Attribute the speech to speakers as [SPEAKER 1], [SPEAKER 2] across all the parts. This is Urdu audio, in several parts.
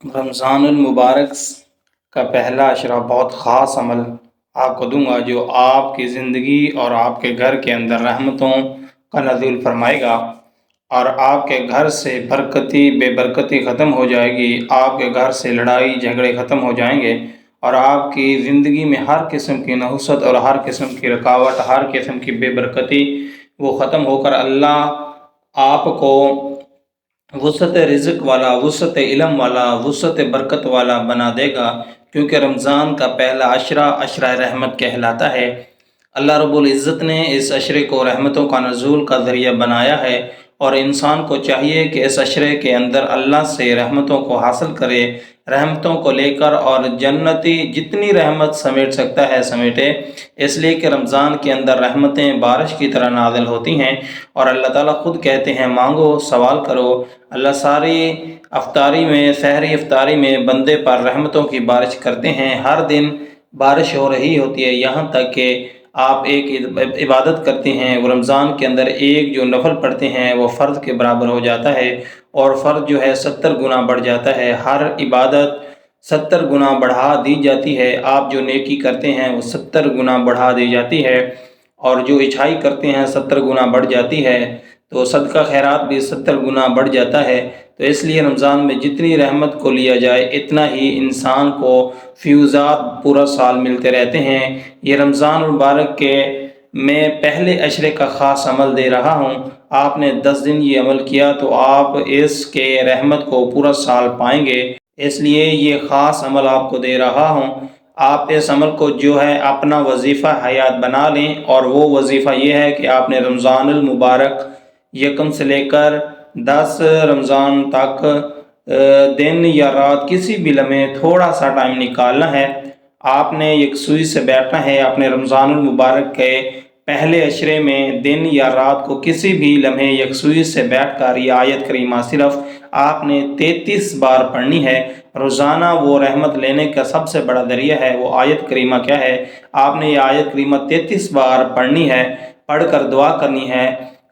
[SPEAKER 1] رمضان المبارک کا پہلا عشرہ بہت خاص عمل آپ کو دوں گا جو آپ کی زندگی اور آپ کے گھر کے اندر رحمتوں کا نزول فرمائے گا، اور آپ کے گھر سے بے برکتی ختم ہو جائے گی، آپ کے گھر سے لڑائی جھگڑے ختم ہو جائیں گے، اور آپ کی زندگی میں ہر قسم کی نحوست اور ہر قسم کی رکاوٹ، ہر قسم کی بے برکتی وہ ختم ہو کر اللہ آپ کو وسعت رزق والا، وسعت علم والا، وسعت برکت والا بنا دے گا، کیونکہ رمضان کا پہلا عشرہ عشرہ رحمت کہلاتا ہے۔ اللہ رب العزت نے اس عشرے کو رحمتوں کا نزول کا ذریعہ بنایا ہے، اور انسان کو چاہیے کہ اس عشرے کے اندر اللہ سے رحمتوں کو حاصل کرے، رحمتوں کو لے کر، اور جنتی جتنی رحمت سمیٹ سکتا ہے سمیٹے، اس لیے کہ رمضان کے اندر رحمتیں بارش کی طرح نازل ہوتی ہیں، اور اللہ تعالیٰ خود کہتے ہیں مانگو، سوال کرو۔ اللہ ساری سحری افطاری میں بندے پر رحمتوں کی بارش کرتے ہیں، ہر دن بارش ہو رہی ہوتی ہے، یہاں تک کہ آپ ایک عبادت کرتے ہیں، وہ رمضان کے اندر ایک جو نفل پڑھتے ہیں وہ فرض کے برابر ہو جاتا ہے، اور فرض جو ہے 70 گنا بڑھ جاتا ہے، ہر عبادت 70 گنا بڑھا دی جاتی ہے، آپ جو نیکی کرتے ہیں وہ 70 گنا بڑھا دی جاتی ہے، اور جو اچھائی کرتے ہیں 70 گنا بڑھ جاتی ہے، تو صدقہ خیرات بھی 70 گنا بڑھ جاتا ہے۔ تو اس لیے رمضان میں جتنی رحمت کو لیا جائے اتنا ہی انسان کو فیوزات پورا سال ملتے رہتے ہیں۔ یہ رمضان المبارک کے میں پہلے عشرے کا خاص عمل دے رہا ہوں، آپ نے 10 دن یہ عمل کیا تو آپ اس کے رحمت کو پورا سال پائیں گے، اس لیے یہ خاص عمل آپ کو دے رہا ہوں۔ آپ اس عمل کو جو ہے اپنا وظیفہ حیات بنا لیں، اور وہ وظیفہ یہ ہے کہ آپ نے رمضان المبارک یکم سے لے کر 10 رمضان تک دن یا رات کسی بھی لمحے تھوڑا سا ٹائم نکالنا ہے، آپ نے یکسوئی سے بیٹھنا ہے اپنے رمضان المبارک کے پہلے عشرے میں، دن یا رات کو کسی بھی لمحے یکسوئی سے بیٹھ کر یہ آیت کریمہ صرف آپ نے 33 بار پڑھنی ہے۔ روزانہ وہ رحمت لینے کا سب سے بڑا ذریعہ ہے، وہ آیت کریمہ کیا ہے؟ آپ نے یہ آیت کریمہ 33 بار پڑھنی ہے، پڑھ کر دعا کرنی ہے۔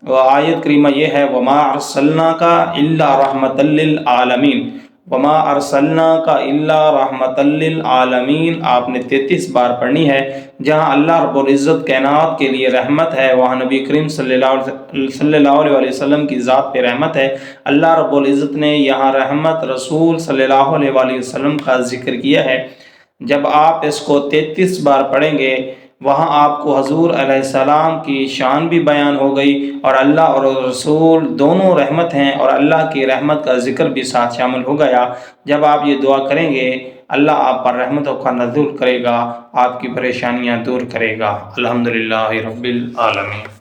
[SPEAKER 1] وہ آیت کریمہ یہ ہے وَمَا أَرْسَلْنَاكَ إِلَّا رَحْمَةً لِّلْعَالَمِينَ، وَمَا أَرْسَلْنَاكَ إِلَّا رَحْمَةً لِّلْعَالَمِينَ، آپ نے 33 بار پڑھنی ہے۔ جہاں اللہ رب العزت کائنات کے لیے رحمت ہے، وہاں نبی کریم صلی اللہ علیہ وسلم کی ذات پہ رحمت ہے۔ اللہ رب العزت نے یہاں رحمت رسول صلی اللہ علیہ وسلم کا ذکر کیا ہے۔ جب آپ اس کو 33 بار پڑھیں گے، وہاں آپ کو حضور علیہ السلام کی شان بھی بیان ہو گئی، اور اللہ اور رسول دونوں رحمت ہیں، اور اللہ کی رحمت کا ذکر بھی ساتھ شامل ہو گیا۔ جب آپ یہ دعا کریں گے اللہ آپ پر رحمتوں کا نزول کرے گا، آپ کی پریشانیاں دور کرے گا۔ الحمدللہ رب العالمین۔